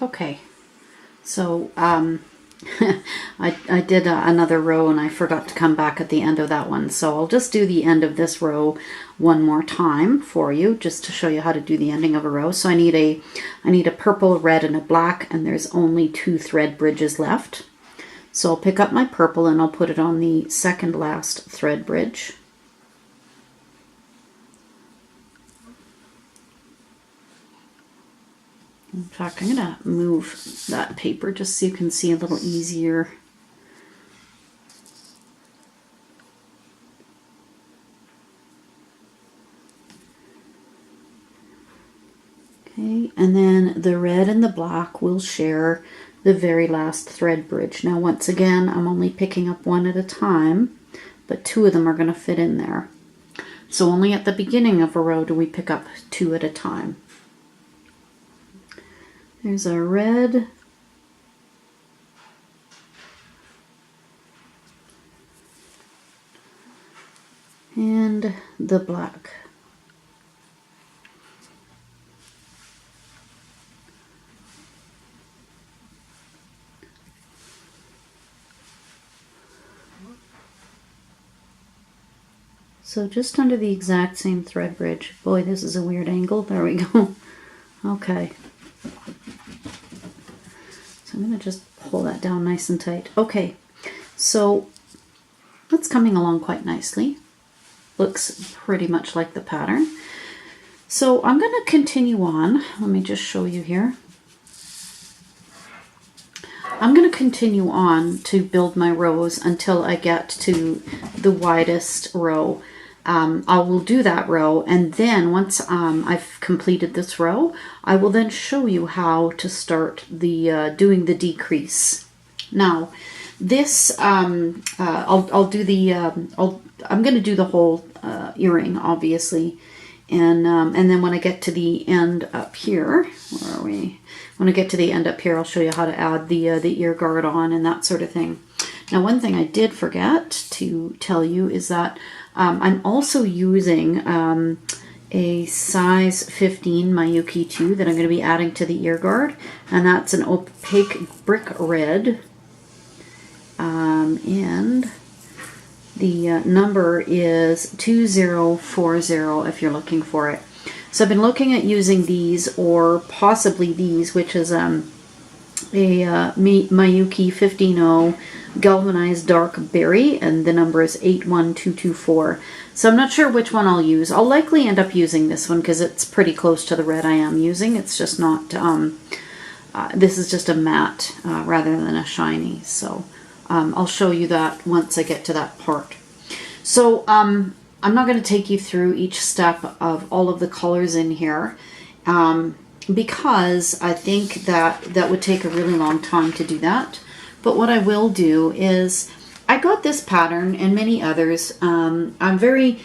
Okay, so I did another row and I forgot to come back at the end of that one. So I'll just do the end of this row one more time for you, just to show you how to do the ending of a row. So I need a purple, a red, and a black, and there's only 2 thread bridges left. So I'll pick up my purple and I'll put it on the second last thread bridge. In fact, I'm going to move that paper just so you can see a little easier. Okay, and then the red and the black will share the very last thread bridge. Now, once again, I'm only picking up one at a time, but 2 of them are going to fit in there. So only at the beginning of a row do we pick up 2 at a time. There's our red, and the black. So just under the exact same thread bridge. Boy, this is a weird angle. There we go. Okay. So I'm going to just pull that down nice and tight. Okay, so that's coming along quite nicely. Looks pretty much like the pattern. So I'm going to continue on. Let me just show you here. I'm going to continue on to build my rows until I get to the widest row. I will do that row, and then once I've completed this row, I will then show you how to start the doing the decrease. Now, this I'm going to do the whole earring, obviously, and then when I get to the end up here, where are we? When I get to the end up here, I'll show you how to add the ear guard on and that sort of thing. Now, one thing I did forget to tell you is that I'm also using a size 15 Miyuki 2 that I'm going to be adding to the ear guard, and that's an opaque brick red, and the number is 2040 if you're looking for it. So I've been looking at using these, or possibly these, which is a Miyuki 15-0 galvanized dark berry, and the number is 81224. So I'm not sure which one I'll use. I'll likely end up using this one because it's pretty close to the red I am using. It's just not, this is just a matte rather than a shiny. So I'll show you that once I get to that part. So I'm not going to take you through each step of all of the colors in here, because I think that would take a really long time to do that. But what I will do is, I got this pattern and many others. I'm very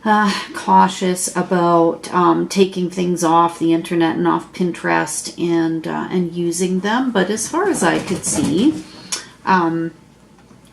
cautious about taking things off the internet and off Pinterest and using them. But as far as I could see,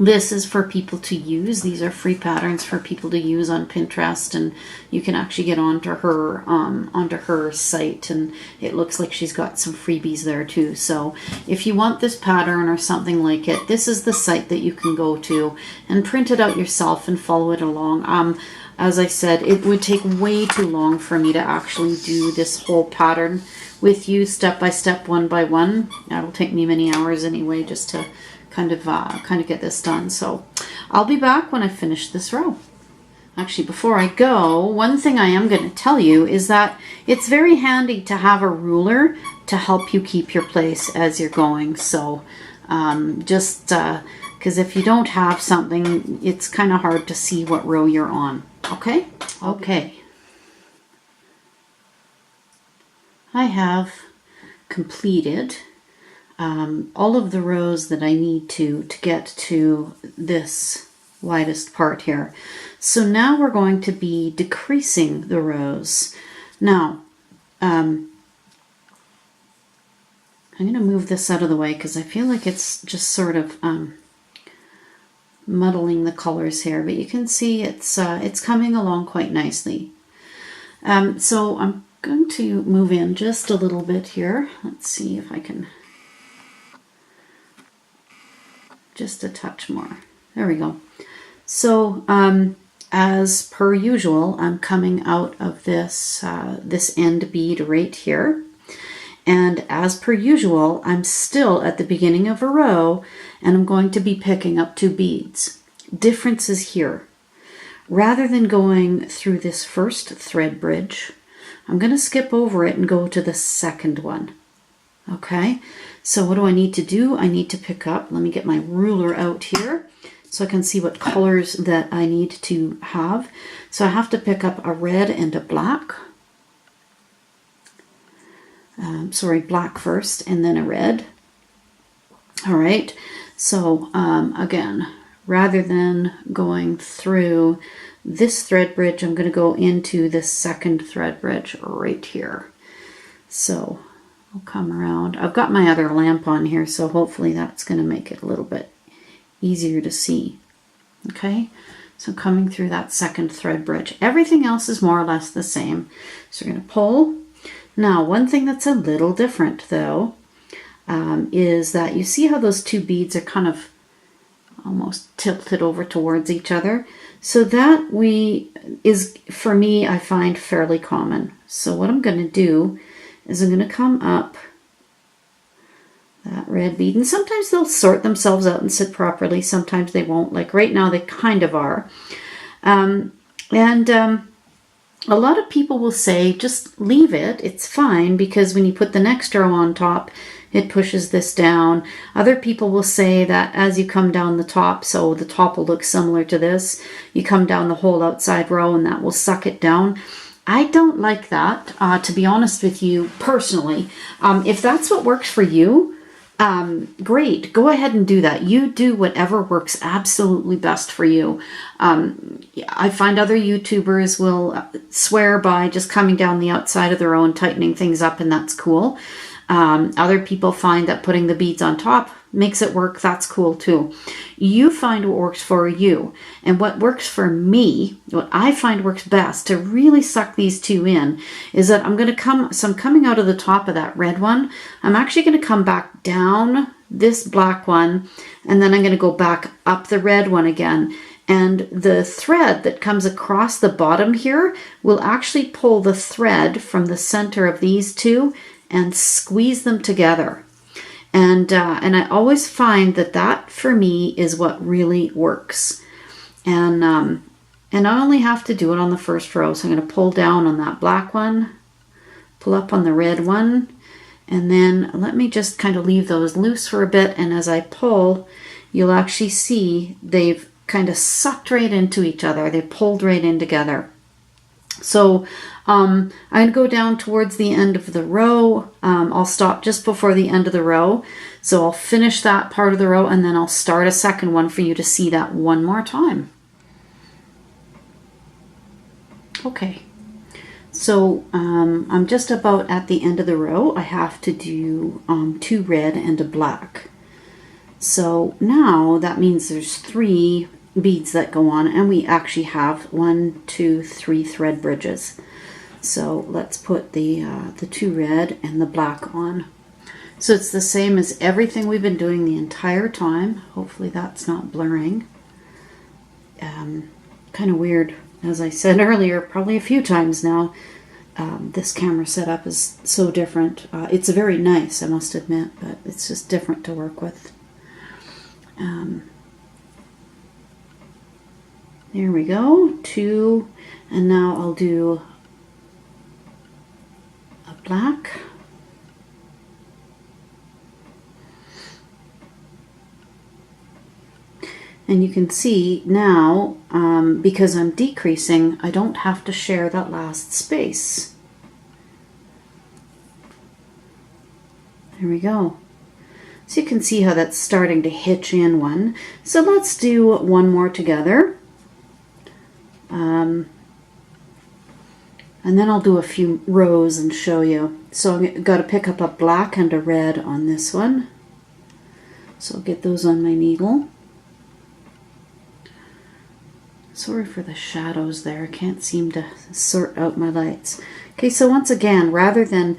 this is for people to use. These are free patterns for people to use on Pinterest, and you can actually get onto her site, and it looks like she's got some freebies there too. So if you want this pattern or something like it, this is the site that you can go to and print it out yourself and follow it along. As I said, it would take way too long for me to actually do this whole pattern with you step by step, one by one. That'll take me many hours anyway, just to kind of get this done. So I'll be back when I finish this row. Actually, before I go, one thing I am going to tell you is that it's very handy to have a ruler to help you keep your place as you're going. So just because if you don't have something, it's kind of hard to see what row you're on. Okay? Okay. I have completed all of the rows that I need to get to this widest part here. So now we're going to be decreasing the rows. Now, I'm going to move this out of the way because I feel like it's just sort of muddling the colors here, but you can see it's coming along quite nicely. So I'm going to move in just a little bit here. Let's see if I can, just a touch more. There we go. So as per usual, I'm coming out of this, this end bead right here. And as per usual, I'm still at the beginning of a row, and I'm going to be picking up 2 beads. Difference is here. Rather than going through this first thread bridge, I'm going to skip over it and go to the second one. Okay, so what do I need to do? I need to pick up, let me get my ruler out here so I can see what colors that I need to have. So I have to pick up a red and a black. Sorry, black first and then a red. All right, so again, rather than going through this thread bridge, I'm going to go into the second thread bridge right here. So I'll come around. I've got my other lamp on here, so hopefully that's going to make it a little bit easier to see. Okay, so coming through that second thread bridge. Everything else is more or less the same. So we're going to pull. Now, one thing that's a little different though, is that you see how those 2 beads are kind of almost tilted over towards each other. So that is, for me, I find fairly common. So what I'm going to do is I'm going to come up that red bead, and sometimes they'll sort themselves out and sit properly, sometimes they won't. Like right now they kind of are. A lot of people will say just leave it, it's fine, because when you put the next row on top it pushes this down. Other people will say that as you come down the top, so the top will look similar to this, you come down the whole outside row and that will suck it down. I don't like that, to be honest with you personally. If that's what works for you, great, go ahead and do that. You do whatever works absolutely best for you. I find other YouTubers will swear by just coming down the outside of the row and tightening things up, and that's cool. Other people find that putting the beads on top makes it work. That's cool too. You find what works for you. And what works for me, what I find works best to really suck these 2 in, is that I'm coming out of the top of that red one. I'm actually going to come back down this black one, and then I'm going to go back up the red one again. And the thread that comes across the bottom here will actually pull the thread from the center of these 2 and squeeze them together. And I always find that for me is what really works. And I only have to do it on the first row. So I'm going to pull down on that black one, pull up on the red one, and then let me just kind of leave those loose for a bit. And as I pull, you'll actually see they've kind of sucked right into each other. They pulled right in together. So I'm going to go down towards the end of the row. I'll stop just before the end of the row. So I'll finish that part of the row, and then I'll start a second one for you to see that one more time. Okay, so I'm just about at the end of the row. I have to do 2 red and a black. So now that means there's 3 beads that go on, and we actually have 1, 2, 3 thread bridges. So let's put the 2 red and the black on. So it's the same as everything we've been doing the entire time. Hopefully that's not blurring. Kind of weird, as I said earlier, probably a few times now. This camera setup is so different. It's very nice, I must admit, but it's just different to work with. There we go, 2, and now I'll do a black. And you can see now, because I'm decreasing, I don't have to share that last space. There we go. So you can see how that's starting to hitch in one. So let's do one more together. And then I'll do a few rows and show you. So I've got to pick up a black and a red on this one. So I'll get those on my needle. Sorry for the shadows there. I can't seem to sort out my lights. Okay, so once again, rather than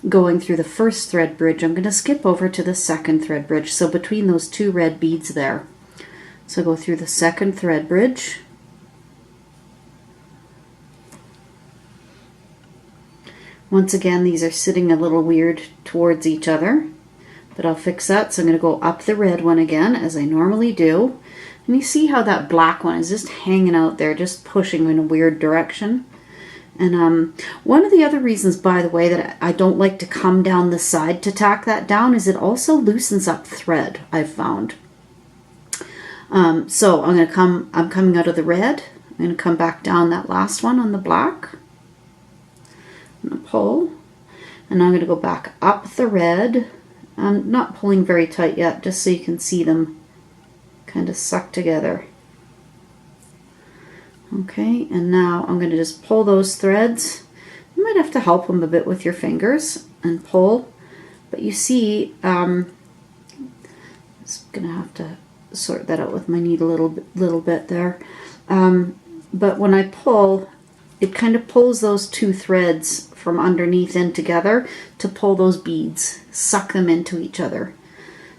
going through the first thread bridge, I'm going to skip over to the second thread bridge. So between those two red beads there. So go through the second thread bridge. Once again, these are sitting a little weird towards each other, but I'll fix that. So I'm going to go up the red one again, as I normally do. And you see how that black one is just hanging out there, just pushing in a weird direction. And one of the other reasons, by the way, that I don't like to come down the side to tack that down is it also loosens up thread, I've found. So I'm coming out of the red. I'm going to come back down that last one on the black. I'm going to pull, and I'm going to go back up the red. I'm not pulling very tight yet, just so you can see them kind of suck together. Okay, and now I'm going to just pull those threads. You might have to help them a bit with your fingers and pull, but you see, I'm just going to have to sort that out with my needle a little bit there. But when I pull, it kind of pulls those two threads from underneath in together to pull those beads, suck them into each other.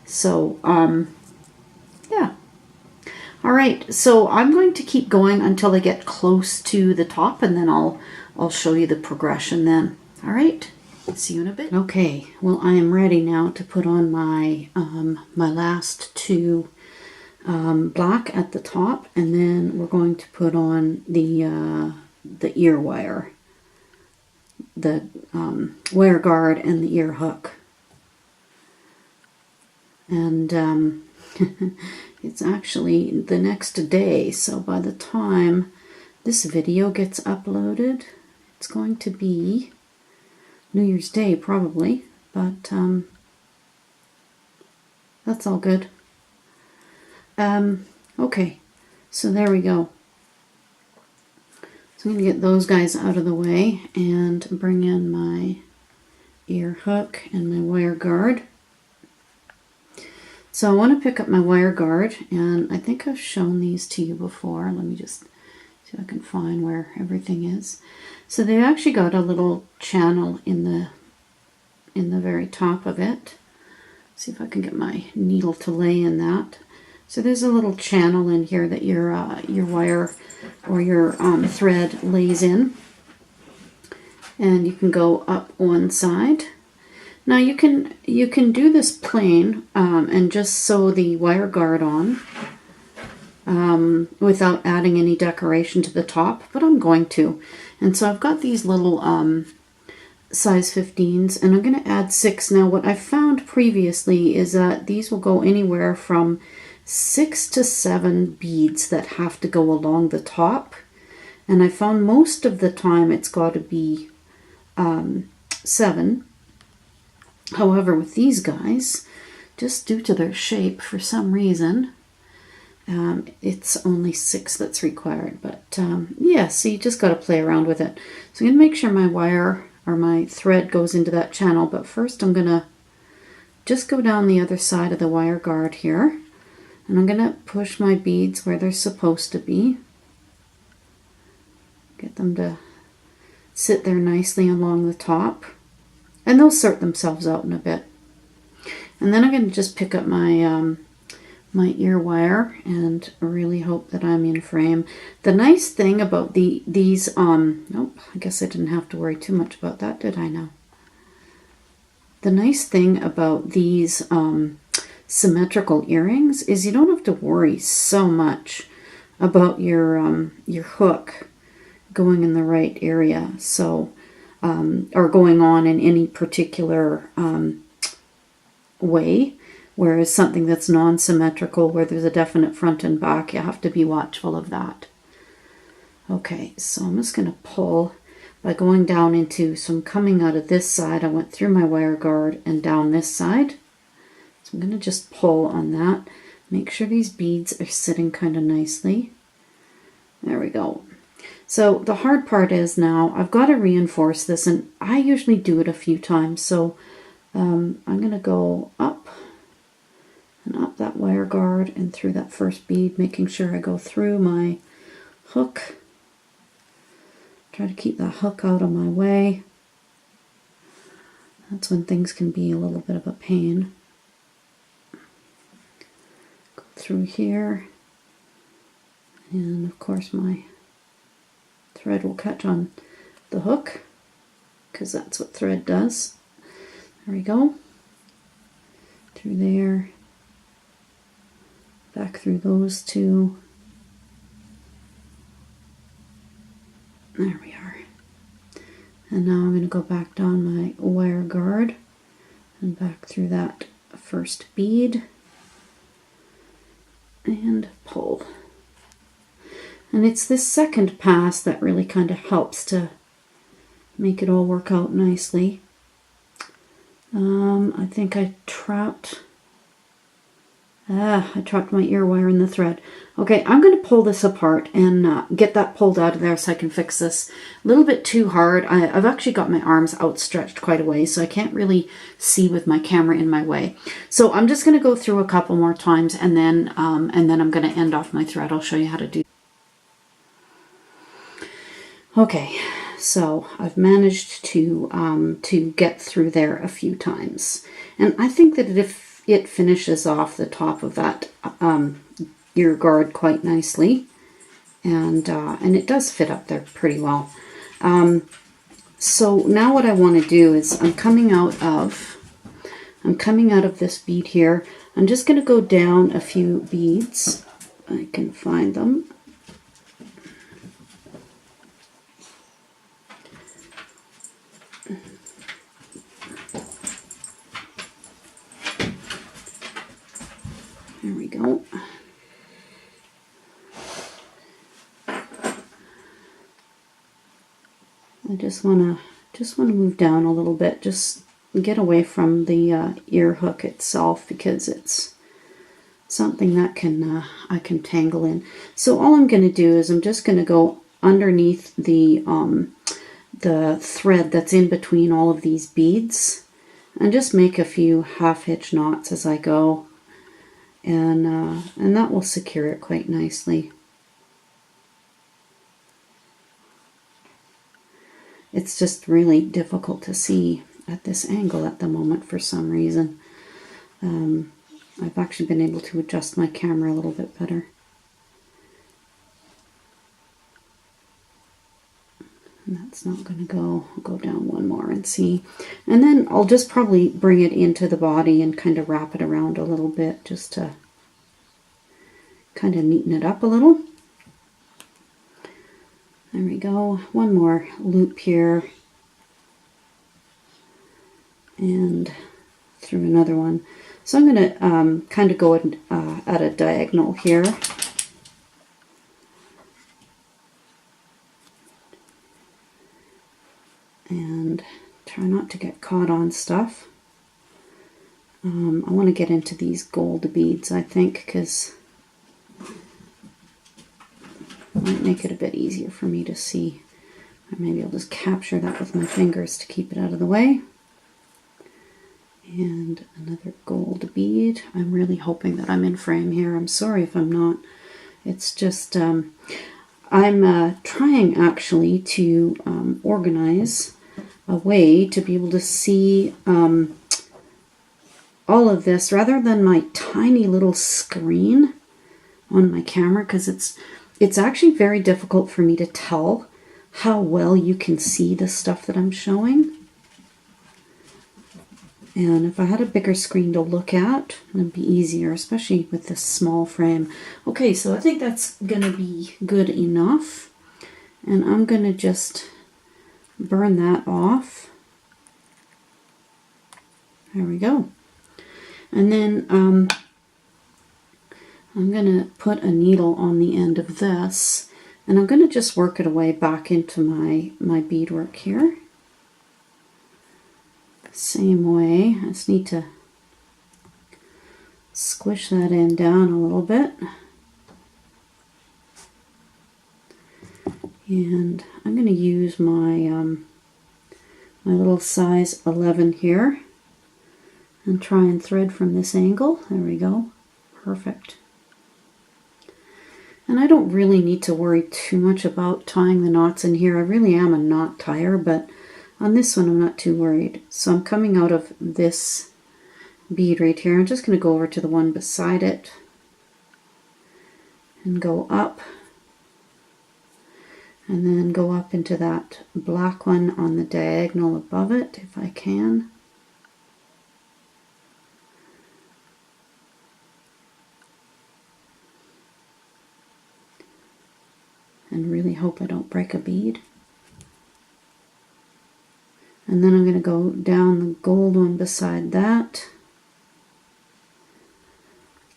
So, yeah. All right, so I'm going to keep going until I get close to the top, and then I'll show you the progression then. All right, see you in a bit. Okay, well, I am ready now to put on my my last two black at the top, and then we're going to put on the ear wire, the wire guard and the ear hook. And it's actually the next day, so by the time this video gets uploaded, it's going to be New Year's Day probably, but that's all good. Okay, so there we go. So I'm going to get those guys out of the way and bring in my ear hook and my wire guard. So I want to pick up my wire guard, and I think I've shown these to you before. Let me just see if I can find where everything is. So they've actually got a little channel in the very top of it. See if I can get my needle to lay in that. So there's a little channel in here that your wire or your thread lays in, and you can go up one side. Now you can do this plain and just sew the wire guard on without adding any decoration to the top, but I'm going to. And so I've got these little size 15s, and I'm going to add 6. Now what I found previously is that these will go anywhere from 6 to 7 beads that have to go along the top, and I found most of the time it's got to be 7. However, with these guys, just due to their shape, for some reason, it's only 6 that's required. But yeah, so you just got to play around with it. So I'm going to make sure my wire or my thread goes into that channel. But first I'm going to just go down the other side of the wire guard here. And I'm going to push my beads where they're supposed to be. Get them to sit there nicely along the top. And they'll sort themselves out in a bit. And then I'm going to just pick up my my ear wire and really hope that I'm in frame. The nice thing about these, nope, I guess I didn't have to worry too much about that, did I now? The nice thing about these symmetrical earrings is you don't have to worry so much about your hook going in the right area. So, or going on in any particular way, whereas something that's non-symmetrical, where there's a definite front and back, you have to be watchful of that. Okay, so I'm just going to pull by going down into, so I'm coming out of this side, I went through my wire guard and down this side. So I'm going to just pull on that, make sure these beads are sitting kind of nicely. There we go. So the hard part is now I've got to reinforce this, and I usually do it a few times. So I'm going to go up and up up that wire guard and through that first bead, making sure I go through my hook. Try to keep that hook out of my way. That's when things can be a little bit of a pain. Go through here, and of course my thread will catch on the hook, because that's what thread does. There we go. Through there, back through those two. There we are. And now I'm going to go back down my wire guard and back through that first bead and pull. And it's this second pass that really kind of helps to make it all work out nicely. I think I trapped my ear wire in the thread. Okay, I'm going to pull this apart and get that pulled out of there so I can fix this. A little bit too hard. I've actually got my arms outstretched quite a way, so I can't really see with my camera in my way. So I'm just going to go through a couple more times, and then I'm going to end off my thread. I'll show you how to do. Okay, so I've managed to get through there a few times, and I think that if it finishes off the top of that ear guard quite nicely, and it does fit up there pretty well. So now what I want to do is I'm coming out of this bead here. I'm just going to go down a few beads. I can find them. There we go. I just want to move down a little bit, just get away from the ear hook itself, because it's something that I can tangle in. So all I'm going to do is I'm just going to go underneath the thread that's in between all of these beads, and just make a few half-hitch knots as I go. And that will secure it quite nicely. It's just really difficult to see at this angle at the moment for some reason. I've actually been able to adjust my camera a little bit better. And that's not going to go. I'll go down one more and see. And then I'll just probably bring it into the body and kind of wrap it around a little bit, just to kind of neaten it up a little. There we go. One more loop here. And through another one. So I'm going to kind of go at a diagonal here. And try not to get caught on stuff. I want to get into these gold beads, I think, because it might make it a bit easier for me to see. Or maybe I'll just capture that with my fingers to keep it out of the way. And another gold bead. I'm really hoping that I'm in frame here. I'm sorry if I'm not. It's just, I'm trying actually to organize a way to be able to see all of this rather than my tiny little screen on my camera, because it's actually very difficult for me to tell how well you can see the stuff that I'm showing. And if I had a bigger screen to look at, it'd be easier, especially with this small frame. Okay, so I think that's going to be good enough. And I'm going to just burn that off. There we go. And then I'm going to put a needle on the end of this, and I'm going to just work it away back into my beadwork here. Same way. I just need to squish that end down a little bit. And I'm going to use my my little size 11 here and try and thread from this angle. There we go. Perfect. And I don't really need to worry too much about tying the knots in here. I really am a knot tyer, but on this one I'm not too worried. So I'm coming out of this bead right here. I'm just going to go over to the one beside it and go up, and then go up into that black one on the diagonal above it if I can. And really hope I don't break a bead. And then I'm going to go down the gold one beside that.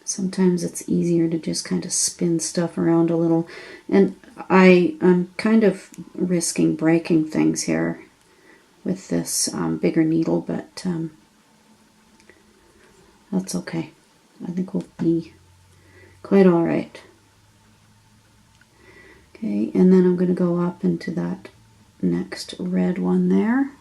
Sometimes it's easier to just kind of spin stuff around a little. And I'm kind of risking breaking things here with this bigger needle, but that's okay. I think we'll be quite all right. Okay, and then I'm going to go up into that next red one there.